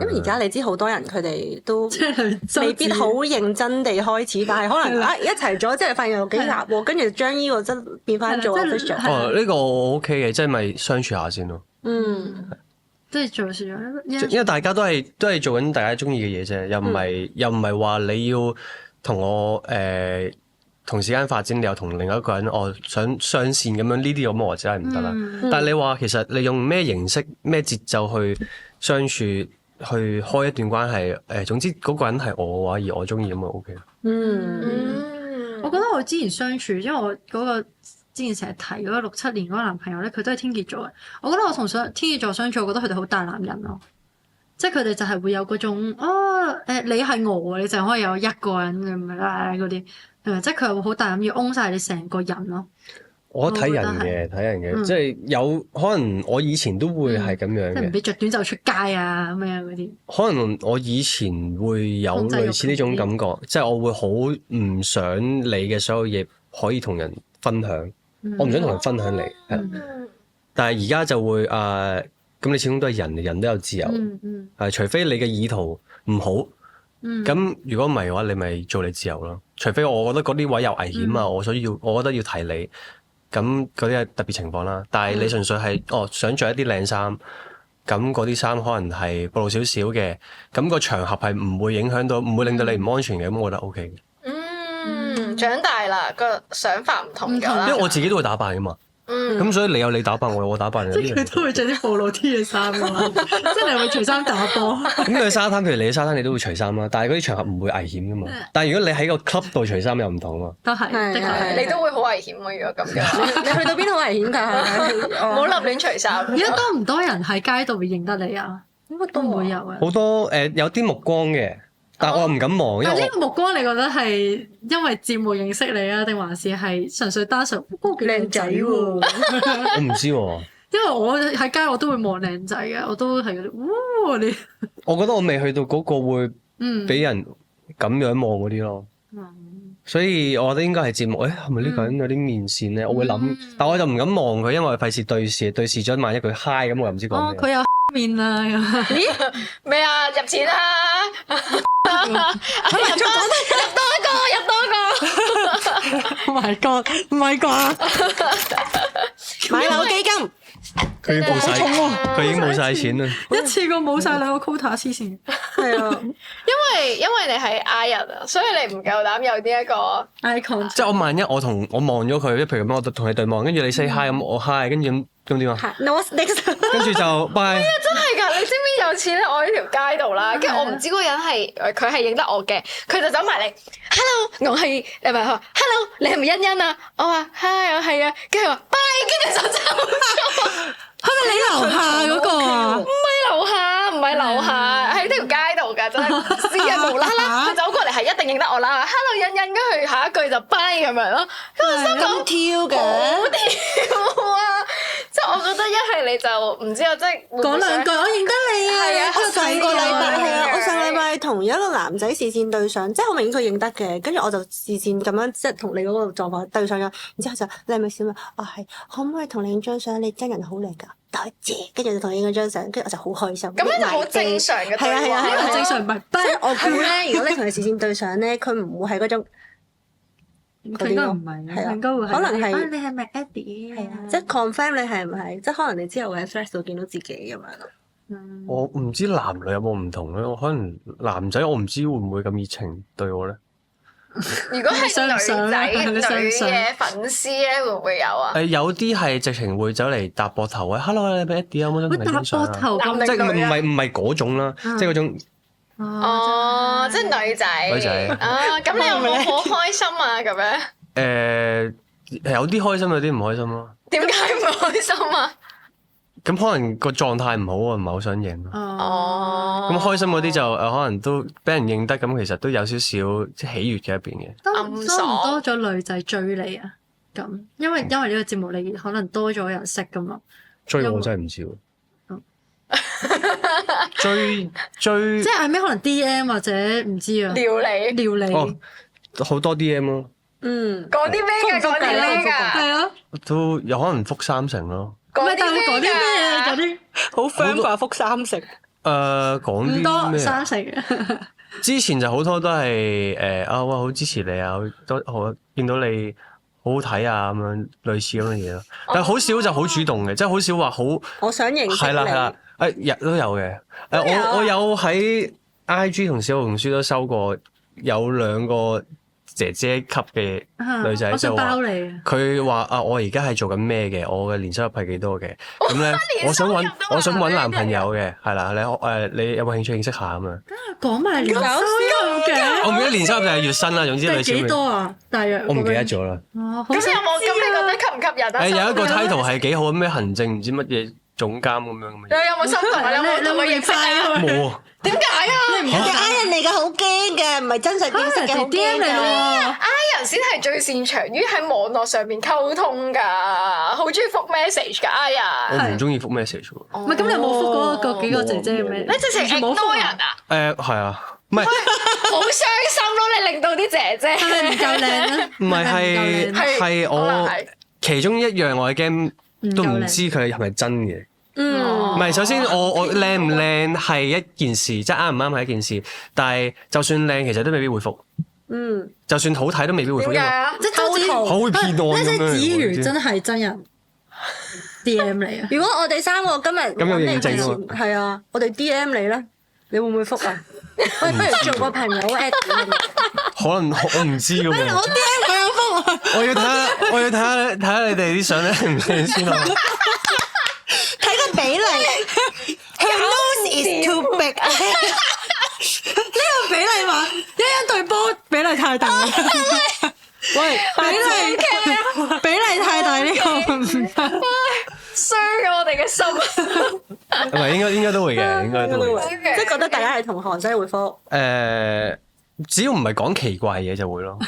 因為而家你知好多人佢哋都即係未必好認真地開始，但係可能一齊咗之後發現有幾夾喎，跟住將呢個真變翻做 official。呢個我 OK 嘅，即係咪相處下先咯。即係做事因為大家都係做緊大家中意嘅嘢啫，又唔係話你要同我同時間發展，你又同另外一個人想上線咁樣，呢啲咁我真係唔得啦。但係你話其實你用咩形式、咩節奏去相處，去開一段關係，總之嗰個人係我嘅話，而我中意咁就 OK。我覺得我之前相處，因為我嗰個之前成日提嗰個6、7年嗰個男朋友咧，佢都係天蠍座嘅。我覺得我同天蠍座相處，我覺得佢哋好大男人咯。即係佢哋就係會有嗰種你係我，你就可以有一個人咁樣嗰啲，係咪？即係佢會好大膽要 own 晒你成個人咯。我睇人嘅，即係有可能我以前都會係咁樣嘅，即係唔俾着短袖出街啊咁樣嗰啲。可能我以前會有類似呢種感覺，即係我會好唔想你嘅所有嘢可以同人分享，我唔想同人分享你。但係而家就會咁你始終都係人都有自由，除非你嘅意圖唔好，咁如果唔係嘅話，你咪做你自由咯。除非我覺得嗰啲位有危險啊，我覺得要提你。咁嗰啲係特別情況啦，但係你純粹係想着一啲靚衫，咁嗰啲衫可能係暴露少少嘅，咁個場合係唔會影響到，唔會令到你唔安全嘅，咁我覺得 OK 嘅。長大啦，個想法唔同咗啦。因為我自己都會打扮噶嘛，咁所以你有你打扮，我有我打扮。即係佢都會着啲暴露啲嘅衫㗎嘛，即係你會除衫打波。咁你去沙灘，譬如你去沙灘，你都會除衫啦，但係嗰啲場合唔會危險噶嘛。但係如果你喺個 club 度除衫又唔同啊嘛。都係，的確你都會好危險喎！如果咁樣，你去到邊好危險㗎？唔好立亂除衫。而家多唔多人喺街度會認得你啊？應該都唔會有啊。好多有啲目光嘅，但我又唔敢望，因為呢個目光你覺得係因為節目認識你啊，定還是係純粹單純嗰個靚仔喎？我唔知喎。因為我喺街我都會望靚仔嘅，我都係嗰啲，你。我覺得我未去到嗰個會俾人咁樣望嗰啲咯。所以我覺得應該係節目，係咪呢個人有啲面線咧？我會諗，但我就唔敢望佢，因為費事對視咗，萬一佢嗨咁，我又唔知講咩。佢有面啊！咦？咩啊？入錢啦！入多一個。Oh my god！唔係啩？買樓基金。佢已經冇晒，佢已經冇晒錢啦！一次過冇晒2個 quota 黐線。係啊，因為你係 I 人啊，所以你唔夠膽有呢一個 icon。即係我萬一我望咗佢，譬如咁樣，我同你對望，跟住你 say hi 咁，我 hi，跟住咁點啊？跟住就 bye。真係㗎！你知唔知有次咧？我喺條街度啦，跟住我唔知嗰個人係佢係認得我嘅，佢就走埋嚟 ，hello， 我係唔係佢話 hello， 你係咪欣欣啊？我話 hi， 我係啊，跟住佢話 bye， 跟住就走咗。係咪你樓下嗰個啊？唔係樓下，喺條街度㗎，真係唔知啊！無啦啦，佢走過嚟係一定認得我啦。Hello， 欣欣，跟住下一句就 bye 咁樣咯。跟住心諗咁挑嘅，好挑啊！即係我覺得一係你就唔知啊，即係講兩句，我認得你啊！係啊，我上個禮拜係啊，我上禮拜同一個男仔視線對上，即係好明顯佢認得嘅，跟住我就視線咁樣即係同你嗰個狀況對上咗，然之後就你係咪小明？我係，可唔可以同你影張相？你真人好靚㗎。多謝，跟住就同你影咗張相，跟住我就好開心。咁樣就好正常嘅對話。係啊，呢個正常唔係。即係我估咧，如果你同佢視線對上咧，佢唔會係嗰種。佢應該唔係，佢應該會係。可能係你係咪 Eddie？係啊，即係 confirm 你係唔係？即係可能你之後會喺 Flash 度見到自己咁樣咯。我唔知男女有冇唔同咧，我可能男仔我唔知會唔會咁熱情對我咧。如果係女嘅粉絲咧，會唔會有啊？有啲係直情會走嚟搭膊頭啊 ，Hello， 你係咪 Eddie 有冇想同你影相啊？搭膊頭即係唔係嗰種啦，即係嗰種。哦，即係女仔。女仔。啊，咁你有冇好開心啊？咁樣。有啲開心，有啲唔開心咯。點解唔開心啊？咁可能個狀態唔好啊，唔係好想影咯。哦。咁開心嗰啲就可能都俾人認得，咁其實都有少少即係喜悅嘅一邊嘅。多唔多咗女仔追你啊？咁因為呢個節目你可能多咗人識噶嘛。追我真係唔知喎。追即係咩？可能 DM 或者唔知啊。撩你。哦，好多 DM 咯。講啲咩㗎？講啲咩㗎？係啊。都有可能覆30咯。唔係，但係講啲咩啊？講啲好 friend 話覆30。講啲多咩30。之前就好多都係哇好支持你啊，好見到你好好睇啊咁樣類似咁嘅嘢咯。但係好少就好主動嘅，即係好少話好。我想認識你。係啦，日都有嘅。我有喺 IG 同小紅書都收過有2個姐姐級嘅女仔，我想就話包你。佢話啊，我而家係做緊咩嘅？我嘅年收入係幾多嘅？咁咧，我想揾男朋友嘅，係啦，你有冇興趣認識下咁樣？講埋年收入嘅，我唔記得年收入就係月薪啦，總之係你幾多啊？大約我唔記得咗啦。哦，好咁想有冇？咁你覺得吸唔吸引啊？有一個 title 係幾好，咩行政唔知乜嘢總監咁樣咁你有冇心動啊？你有冇同佢認識啊？冇啊！點解啊？人哋呃人嚟嘅，好驚嘅，唔係真實認識嘅，好驚 DM 嚟㗎。咯人先係最擅長於喺網絡上面溝通㗎，好中意覆 message 㗎我，Ian。唔中意覆 message 喎。唔係咁，你有冇覆嗰幾個姐姐咩？你直情冇多人啊？係啊，唔係好傷心咯！你令到啲姐姐係咪唔夠靚啊？唔係係可能我係其中一樣我嘅 game 都唔知佢係咪真嘅。唔係，首先我靚唔靚係一件事，即係啱唔啱係一件事。但係就算靚，其實都未必會覆。就算好睇都未必會覆，因為點解啊？即係周子好會騙案咁樣。子瑜真係真人 DM 嚟啊！如果我哋3個今日咁有認證喎係啊，我哋 DM 你咧，你會唔會覆啊？喂，不如做個朋友 at 可能我唔知咁樣。我 DM 佢有覆啊！我要睇下你哋啲相咧唔靚先咯。睇個比例，her nose is too big。呢個比例話一對波比例太大，喂，比例太大呢個唔得。傷咗我哋嘅心。唔係應該都會嘅，應該都會。即係覺得大家係同行，所以會覆。只要唔係講奇怪嘢就會咯。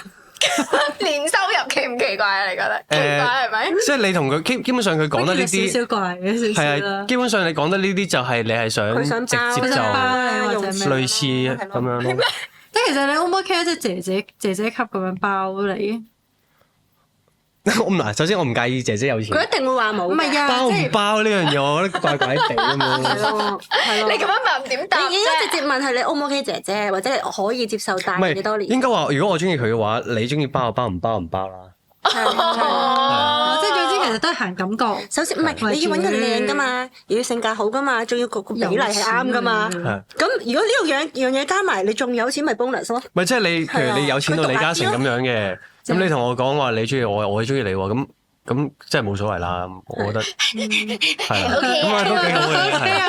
年收入奇唔奇怪啊？你覺得奇怪係咪？即係你同佢基本上佢講得呢啲少少怪嘅少少係啦啊，。基本上你講得呢啲就係你係佢想直接就包啦，或者用咩類似咁樣咯。即係其實你 O 唔 OK 即係姐姐級咁樣包你？首先我唔介意姐姐有錢佢，一定會話冇嘅。唔係啊，包唔即係包呢樣嘢，我覺得怪怪地咁係樣。咯，係咯。你咁樣問點答你應該直啫？接問係你 O 唔 OK 姐姐，或者你可以接受大唔係幾多年？應該話，如果我中意佢嘅話，你中意包就包，唔包唔包啦。哦即係總之其實都係行感覺。首先唔係你要揾個靚噶嘛，又要性格好噶嘛，仲要個比例係啱噶嘛。係咁如果呢個樣樣嘢加埋，你仲有錢咪 bonus 咯。唔係即係你，譬如你有錢到李嘉誠咁樣嘅，咁你同我講話你中意我，我中意你喎，咁即係冇所謂啦。我覺得係啊，咁啊都幾好嘅。係啊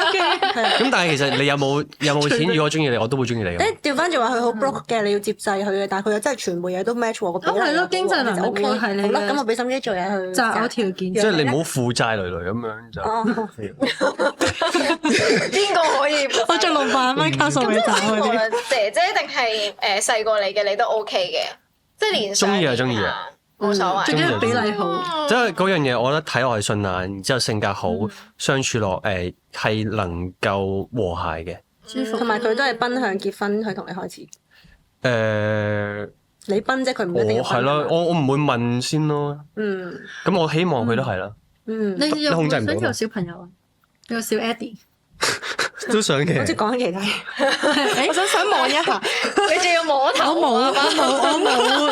咁但係其實你有冇錢？如果我中意你，我都會中意你嘅。誒調翻轉話佢好 broke 嘅，你要接濟佢嘅，但係佢又真係全部嘢都 match 喎個比例。係咯經濟能力就 OK 會係你嘅好啦，咁我俾心機做嘢去擇偶條件即係你唔好負債累累咁樣就。哦邊個可以？我着600蚊卡數俾找嗰無啲。論姐姐定係細過你嘅，你都 OK 嘅，即係年上鍾意啊年下鍾意啊，冇所謂。最緊要比例好。即係嗰樣嘢，我覺得睇落去順眼，然之後性格好，相處落係能夠和諧嘅。舒服。同埋佢都係奔向結婚去同你開始。你奔啫，佢唔一定要奔我係咯，我唔會問先咯。嗯咁我希望佢都係啦，嗯，你有控制唔到冇想有小朋友啊？有個小 Eddie。都想我嘅即係。講緊其他嘢。我想望一下。你仲要摸頭我啊？冇。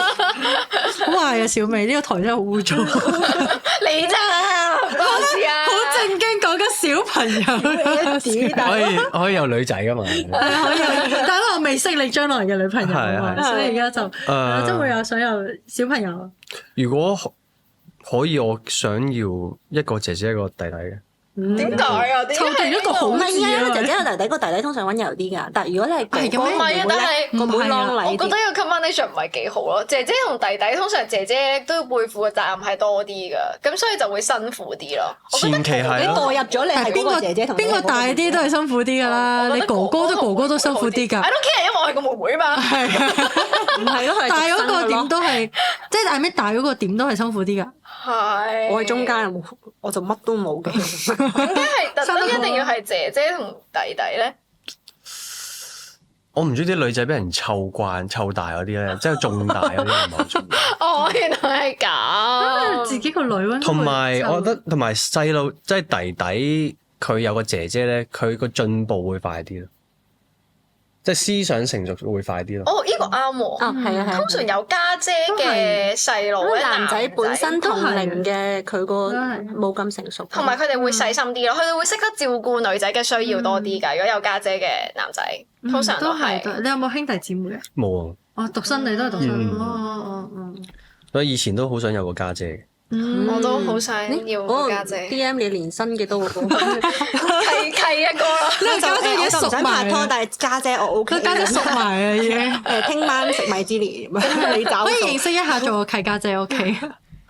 好壞啊，小美呢個台真係好污糟。你咋？唔關我事啊！好正經講緊小朋友。可以有女仔噶嘛？係可以，但係我未識你將來嘅女朋友啊嘛，係所以而家就即係會有想有小朋友。如果可以，我想要一個姐姐一個弟弟嘅。點解啊？點解湊定一個好唔係字啊，啊！姐姐有弟弟，個弟弟通常温柔啲㗎。但係如果你係哥哥係咁咩唔係啊，但係個妹啷我禮啲。覺得呢個 combination 唔係幾好咯。姐姐同弟弟通常姐姐都要背負嘅責任係多啲㗎，咁所以就會辛苦啲咯。前期係你代咯，入咗你係嗰個姐姐同邊個大啲都係辛苦啲㗎啦，你哥哥都辛苦啲㗎 I。don't care，因為我係個妹妹嘛。唔係咯，佢係大嗰個點點都係，即係大大嗰個點都係辛苦啲㗎。係。我喺中間，我就乜都冇嘅。點解係特登一定要係姐姐同弟弟咧？我唔中意啲女仔俾人湊慣湊大嗰啲咧，即係重大嗰啲唔係好中意。哦，原來係咁。自己個女溫。同埋我覺得同埋細路即係弟弟，佢有個姐姐咧，佢個進步會快啲咯。即係思想成熟會快啲咯。哦，呢個啱喎。係啊係啊。通常有家姐嘅細路咧，男仔本身同齡嘅佢個都係冇咁成熟，同埋佢哋會細心啲咯，佢哋會識得照顧女仔嘅需要多啲㗎。如果有家姐嘅男仔，通常都係。你有冇兄弟姊妹啊？冇啊，哦，獨生你都係獨生。嗯所以以前都好想有個家姐嘅。我都好想要個家姐。 DM 你連身嘅都好，契一個啦。呢個家姐已經我就唔想拍拖，但係家姐我 OK。佢家姐熟埋啊已經。聽晚食米芝蓮，咁你找可以認識一下做個契家姐 OK。咁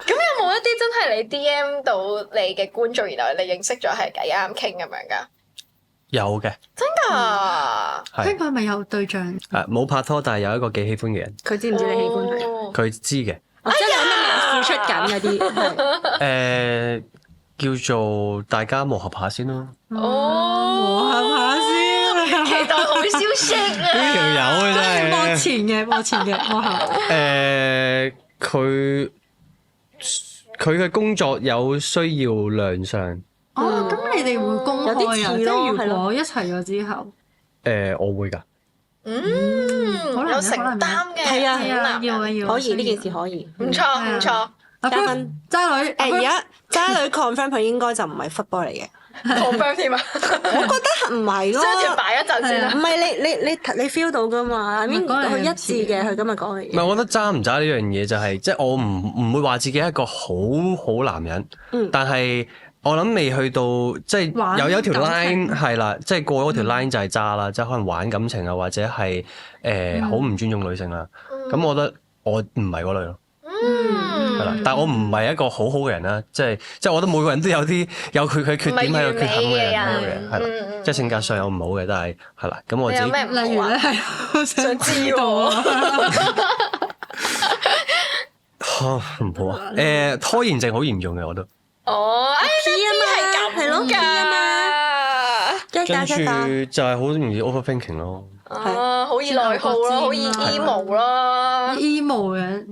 有冇一啲真係你 DM 到你嘅觀眾，然後你認識咗係幾啱傾咁樣㗎？有嘅，真㗎？係佢係咪有對象？冇拍拖，但係有一個幾喜歡嘅人，佢知唔知你喜歡佢？佢知嘅。即係有咩付出緊嗰啲，係叫做大家磨合下先咯。哦，係下先，期待好消息啊！呢條友啊真係幕前嘅幕後。佢嘅工作有需要亮相。哦，咁你哋會公開啊？有啲似咯即係如果一齊咗之後，我會㗎。有承擔嘅，係啊係啊，要啊要。可以呢件事可以。唔錯唔錯。加分渣女，而家渣女 confirm 佢應該就唔係 football 嚟嘅， confirm 添啊！我覺得唔係咯。將條擺一陣先啦唔。係你 feel 到噶嘛？I mean 佢一致嘅，佢今日講嘅嘢。唔係，我覺得渣唔渣呢樣嘢就係，即係我唔會話自己係一個好男人，但係我諗未去到即係有條 line 係啦，即係過嗰條 line 就係渣啦，即係可能玩感情啊，或者係好唔尊重女性啦。咁我覺得我唔係嗰類咯。係啦，但係我唔係一個好好嘅人啦，即係我覺得每個人都有佢缺點喺度缺陷嘅人，係啦，即係性格上有唔好嘅，但係啦，咁我自己有咩唔好啊？例如咧係想知喎。唔好啊，拖延症好嚴重嘅我都。哦，P 啊嘛，係咯，P 啊嘛，跟住就係好容易 overthinking 咯。好易內耗咯，好易 emo 咯。 emo 嘅，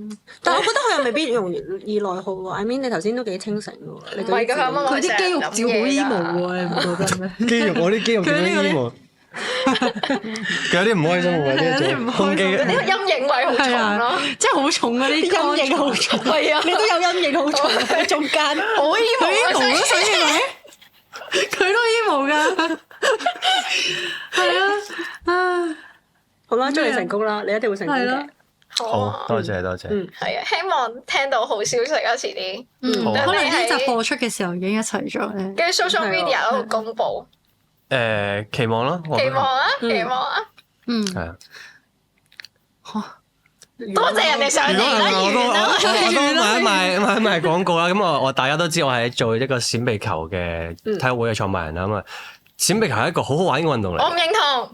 但係我覺得佢又未必容易內耗喎。I mean 你頭先都幾清醒喎，你唔係㗎，佢啲肌肉照好 emo 喎，你唔覺得咩？肌肉我啲肌肉點樣 emo？佢有啲唔開心喎，即係胸肌。呢個陰影位好重咯，即係好重嗰啲陰影好重，係啊，你都有陰影好重喺中間，好 emo 都所以咪佢都 emo 㗎，係啊，好啦，祝你成功啦，你一定會成功嘅。好，多謝。係啊，希望聽到好消息啊，遲啲。好可能呢集播出嘅時候已經一齊咗咧。跟住 social media 嗰度公佈。期望啦，期望啊！係啊。多謝人哋上嚟啦，我都完啦。賣廣告啦。咁我大家都知我係做一個閃避球嘅體育會嘅創辦人啦。咁啊，閃避球係一個好好玩嘅運動嚟。我唔認同。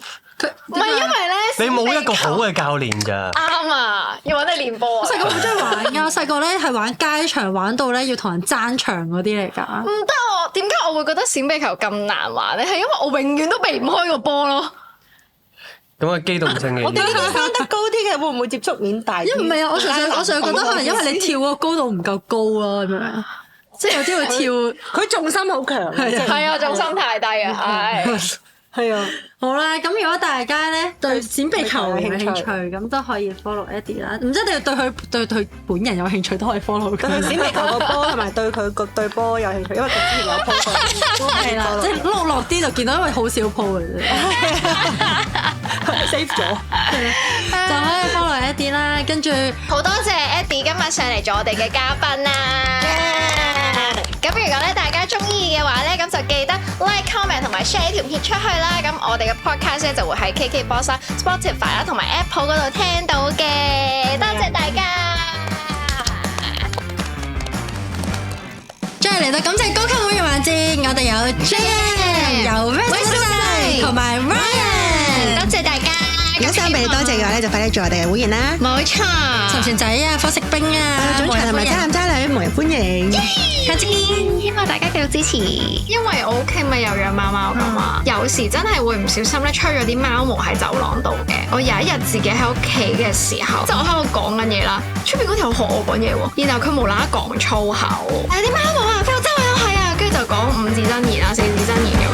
唔係因為咧，你冇一個好嘅教練㗎。啱啊，要揾你練波啊。我細個好中意玩㗎，我細個咧係玩街場，玩到咧要同人爭場嗰啲嚟㗎。唔得我，點解我會覺得閃避球咁難玩咧？係因為我永遠都避唔開個波咯。咁啊，機動性嘅。我哋呢個生得高啲嘅會唔會接觸面大啲？唔係啊，我純粹覺得可能因為你跳個高度唔夠高啊，咁樣。即係有啲會跳，佢重心好強，係啊，重心太低啊，係啊。好啦，咁如果大家咧對閃避球有興趣，咁都可以 follow Eddie 啦。唔一定要對佢本人有興趣都可以 follow 佢。對閃避球個波同埋對佢個對波有興趣，因為佢之前有 po 過。係啦，即係碌落啲就見到，因為好少 po 嘅啫。save 咗，就可以 follow Eddie 啦。跟住好多謝 Eddie 今日上嚟做我哋嘅嘉賓啦。咁如果咧大家中意嘅話咧，咁就記得 like、comment 同埋 share 呢條片出去啦。咁我哋嘅 podcast 咧就會喺 KKBox 啦、Spotify 啦同埋 Apple 嗰度聽到嘅。多謝大家。再嚟到感謝高級會員環節，我哋有 Jam、有 Wesley 同埋 Ryan。多謝大家。如果想俾你多謝嘅話咧，就快啲做我哋嘅會員啦。冇錯。陳船仔啊，伙食兵啊，總裁同埋渣男渣女，無人歡迎。下次見，希望大家繼續支持。因為我屋企咪有養貓貓噶嘛，有時真係會唔小心咧吹咗啲貓毛喺走廊度嘅。我有一日自己喺屋企嘅時候，即係我喺度講緊嘢啦，出邊嗰條學我講嘢喎，然後佢無啦啦講粗口，啲貓毛啊，飛到周圍都係啊，跟住就講5字真言啊、4字真言嘅。